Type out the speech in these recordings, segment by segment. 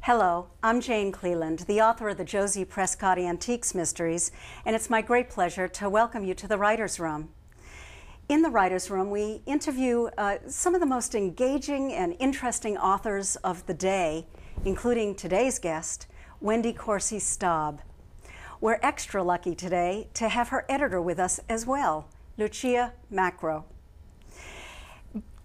Hello, I'm Jane Cleland, the author of the Josie Prescott Antiques Mysteries, and it's my great pleasure to welcome you to the Writer's Room. In the Writer's Room, we interview some of the most engaging and interesting authors of the day, including today's guest, Wendy Corsi Staub. We're extra lucky today to have her editor with us as well, Lucia Macro.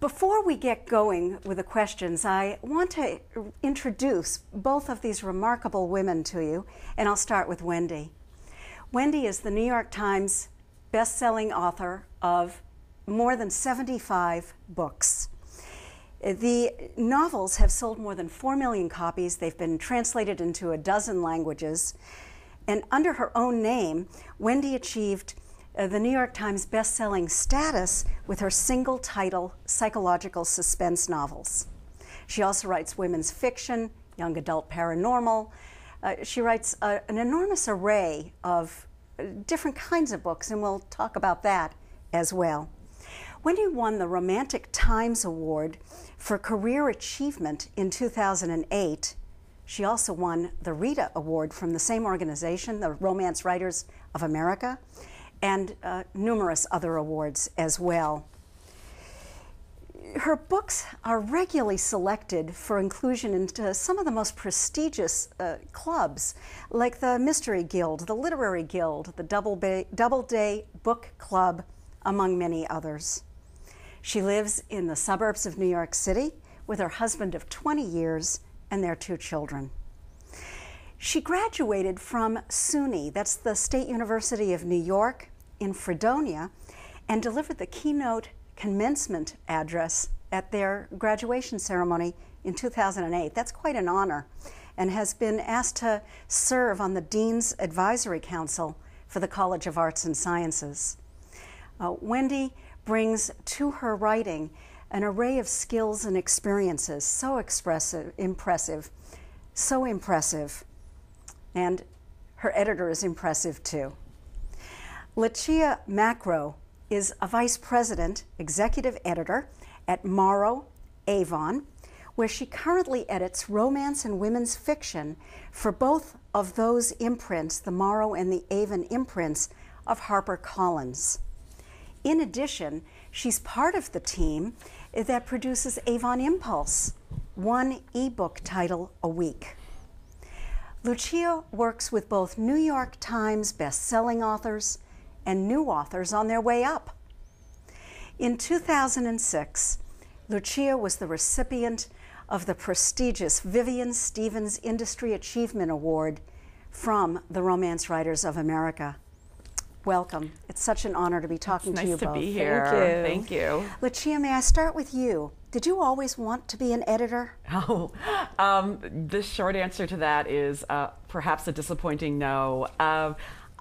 Before we get going with the questions, I want to introduce both of these remarkable women to you, and I'll start with Wendy. Wendy is the New York Times best-selling author of more than 75 books. The novels have sold more than 4 million copies. They've been translated into a dozen languages. And under her own name, Wendy achieved the New York Times best-selling status with her single-title psychological suspense novels. She also writes women's fiction, young adult paranormal. She writes an enormous array of different kinds of books, and we'll talk about that as well. Wendy won the Romantic Times Award for Career Achievement in 2008. She also won the Rita Award from the same organization, the Romance Writers of America, and numerous other awards as well. Her books are regularly selected for inclusion into some of the most prestigious clubs, like the Mystery Guild, the Literary Guild, the Doubleday Book Club, among many others. She lives in the suburbs of New York City with her husband of 20 years and their 2 children. She graduated from SUNY, that's the State University of New York, in Fredonia, and delivered the keynote commencement address at their graduation ceremony in 2008. That's quite an honor, and has been asked to serve on the Dean's Advisory Council for the College of Arts and Sciences. Wendy brings to her writing an array of skills and experiences, so impressive, and her editor is impressive too. Lucia Macro is a vice president, executive editor at Morrow Avon, where she currently edits romance and women's fiction for both of those imprints, the Morrow and the Avon imprints of HarperCollins. In addition, she's part of the team that produces Avon Impulse, one ebook title a week. Lucia works with both New York Times best-selling authors and new authors on their way up. In 2006, Lucia was the recipient of the prestigious Vivian Stevens Industry Achievement Award from the Romance Writers of America. Welcome. It's such an honor to be talking to you both. Nice to be here. Thank you. Lucia, may I start with you? Did you always want to be an editor? Oh, the short answer to that is perhaps a disappointing no.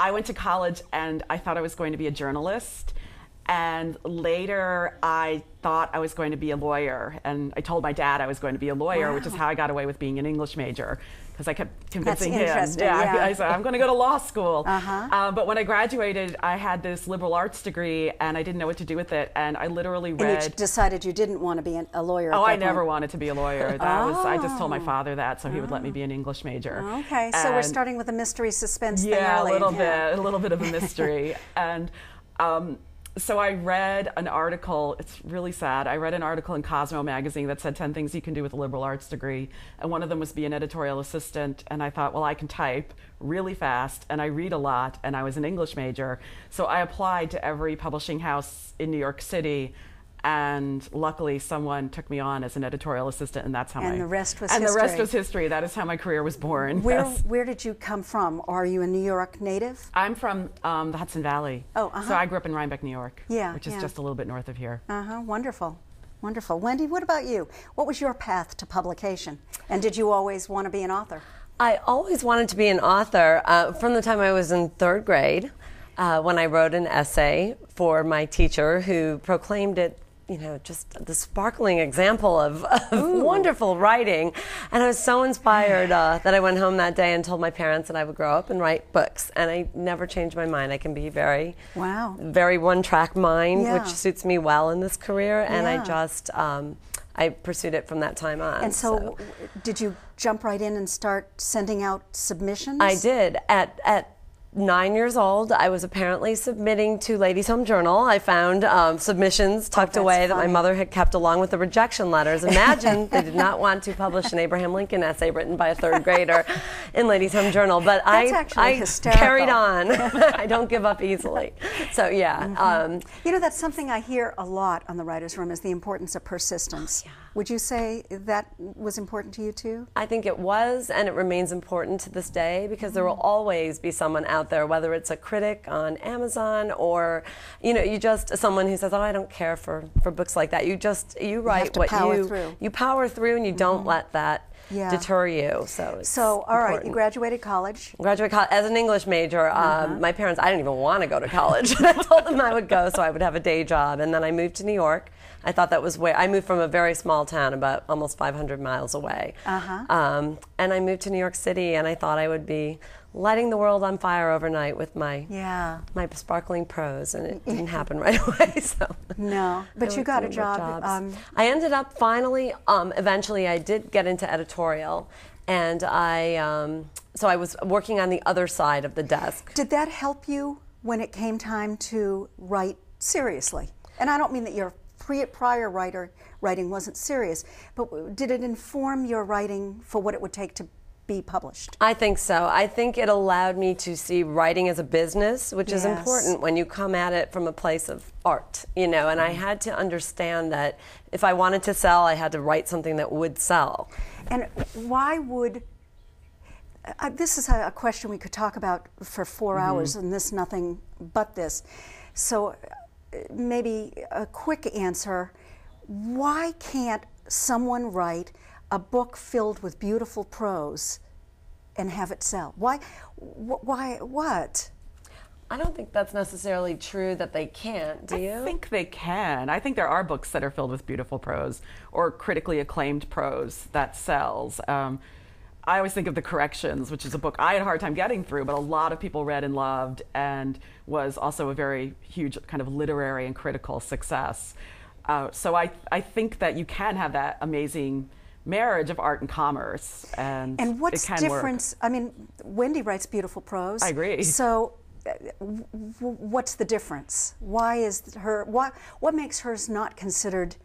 I went to college and I thought I was going to be a journalist. And later I thought I was going to be a lawyer. And I told my dad I was going to be a lawyer, which is how I got away with being an English major. Because I kept convincing him. I said, I'm going to go to law school. But when I graduated, I had this liberal arts degree, and I didn't know what to do with it. And I literally read. And you decided you didn't want to be a lawyer. Oh, I never wanted to be a lawyer. I just told my father that, so he would let me be an English major. Okay, so we're starting with a mystery suspense thing early. Yeah, a little bit of a mystery. And so I read an article, it's really sad, I read an article in Cosmo magazine that said 10 things you can do with a liberal arts degree, and one of them was be an editorial assistant, and I thought, well, I can type really fast, and I read a lot, and I was an English major, so I applied to every publishing house in New York City, and luckily someone took me on as an editorial assistant, and that's how the rest was history. And the rest was history. That is how my career was born. Where did you come from? Are you a New York native? I'm from the Hudson Valley. So I grew up in Rhinebeck, New York, which is just a little bit north of here. Wonderful. Wonderful. Wendy, what about you? What was your path to publication? And did you always want to be an author? I always wanted to be an author from the time I was in 3rd grade when I wrote an essay for my teacher who proclaimed it you know, just the sparkling example of wonderful writing. And I was so inspired that I went home that day and told my parents that I would grow up and write books. And I never changed my mind. I can be very, very one-track mind, which suits me well in this career. And I just, I pursued it from that time on. And so did you jump right in and start sending out submissions? I did. At 9 years old, I was apparently submitting to Ladies' Home Journal. I found submissions tucked away that my mother had kept along with the rejection letters. Imagine they did not want to publish an Abraham Lincoln essay written by a third grader in Ladies' Home Journal. But I carried on. I don't give up easily. So yeah. You know, that's something I hear a lot on the Writers' Room is the importance of persistence. Would you say that was important to you too? I think it was, and it remains important to this day, because there will always be someone out there, whether it's a critic on Amazon or, you know, you just someone who says, "Oh, I don't care for books like that." You write what you power through, and you don't let that deter you. So all right, you graduated college. Graduated college as an English major. My parents, I didn't even want to go to college. I told them I would go so I would have a day job, and then I moved to New York. I thought that was where I moved from, a very small town about almost 500 miles away. And I moved to New York City, and I thought I would be lighting the world on fire overnight with my my sparkling prose, and it didn't happen right away. So no, but you got a job. I ended up finally, eventually I did get into editorial, and so I was working on the other side of the desk. Did that help you when it came time to write seriously? And I don't mean that your prior writing wasn't serious, but did it inform your writing for what it would take to be published? I think so. I think it allowed me to see writing as a business, which is important when you come at it from a place of art, you know, and I had to understand that if I wanted to sell, I had to write something that would sell. And why would, this is a question we could talk about for 4 hours, and this nothing but this. So maybe a quick answer, why can't someone write a book filled with beautiful prose and have it sell? Why, what? I don't think that's necessarily true that they can't, do you? I think they can. I think there are books that are filled with beautiful prose or critically acclaimed prose that sells. I always think of The Corrections, which is a book I had a hard time getting through, but a lot of people read and loved, and was also a very huge kind of literary and critical success. So I think that you can have that amazing marriage of art and commerce, and what's it can difference? work. I mean, Wendy writes beautiful prose. I agree. So what's the difference? Why is her, what makes hers not considered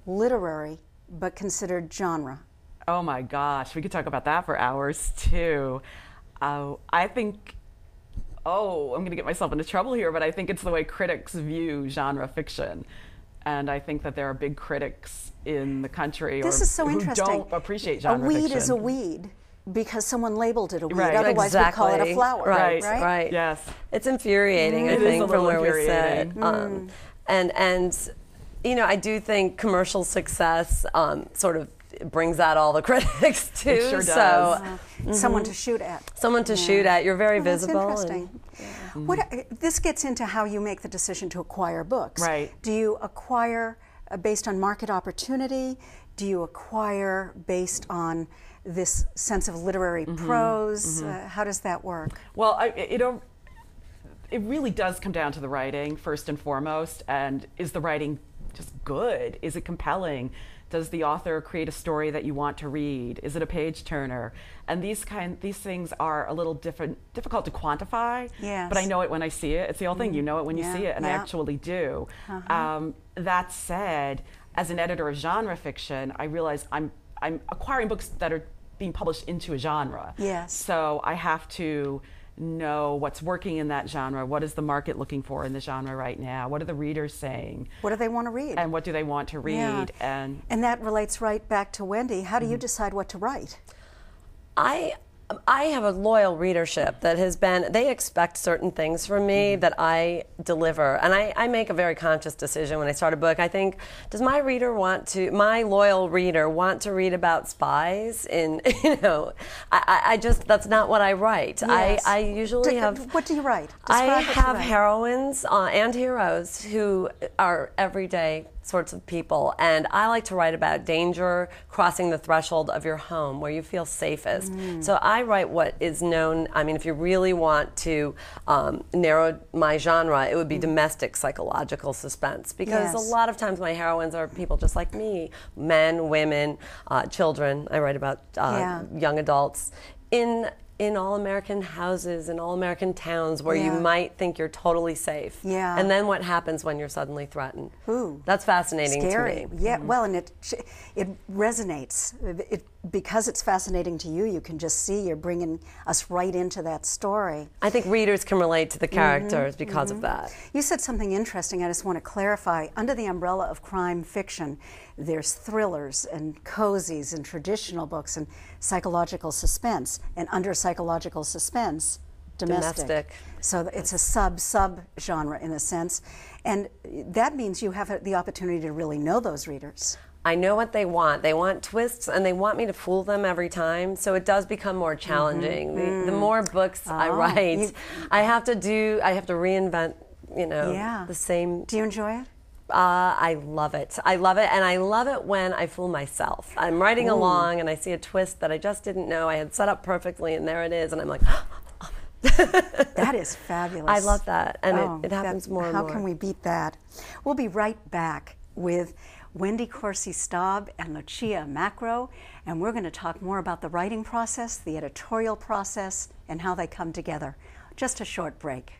literary, but considered genre? Oh my gosh, we could talk about that for hours too. I think, I'm going to get myself into trouble here, but I think it's the way critics view genre fiction. And I think that there are big critics in the country who don't appreciate genre fiction. A weed is a weed because someone labeled it a weed. Right. Otherwise we'd call it a flower. Right. Yes. It's infuriating, I think, from where we sit. And you know, I do think commercial success sort of brings out all the critics too. It sure does. So, someone to shoot at. Someone to shoot at. You're very visible. That's interesting. This gets into how you make the decision to acquire books. Right. Do you acquire based on market opportunity? Do you acquire based on this sense of literary prose? How does that work? Well, it really does come down to the writing first and foremost. And is the writing just good? Is it compelling? Does the author create a story that you want to read? Is it a page turner? And these things are a little difficult to quantify. Yes. But I know it when I see it. It's the old thing, you know it when you see it, and I actually do. That said, as an editor of genre fiction, I realize I'm acquiring books that are being published into a genre. Yes. So I have to know what's working in that genre. What is the market looking for in the genre right now? What are the readers saying? What do they want to read? And what do they want to read? And that relates right back to Wendy. How do you decide what to write? I I have a loyal readership that has been, they expect certain things from me that I deliver. And I make a very conscious decision when I start a book. I think, does my reader want to, my loyal reader want to read about spies in, I just, that's not what I write. Yes. I usually have. What do you write? I Describe what you have write. heroines and heroes who are everyday sorts of people, and I like to write about danger, crossing the threshold of your home where you feel safest. So I write what is known, I mean, if you really want to narrow my genre, it would be domestic psychological suspense, because Yes. a lot of times my heroines are people just like me, men, women, children. I write about young adults in all-American houses, in all-American towns where you might think you're totally safe. Yeah. And then what happens when you're suddenly threatened? Ooh. That's fascinating Scary. to me. Yeah, well, and it resonates. Because it's fascinating to you, you can just see you're bringing us right into that story. I think readers can relate to the characters because of that. You said something interesting I just want to clarify. Under the umbrella of crime fiction, there's thrillers and cozies and traditional books and psychological suspense. And under psychological suspense, domestic. So it's a sub-genre in a sense. And that means you have the opportunity to really know those readers. I know what they want. They want twists, and they want me to fool them every time. So it does become more challenging. The more books I write, I have to reinvent, the same. Do you enjoy it? I love it. I love it, and I love it when I fool myself. I'm writing along, and I see a twist that I just didn't know I had set up perfectly, and there it is, and I'm like, That is fabulous. I love that, and it happens more and more. How can we beat that? We'll be right back with Wendy Corsi Staub and Lucia Macro, and we're going to talk more about the writing process, the editorial process, and how they come together. Just a short break.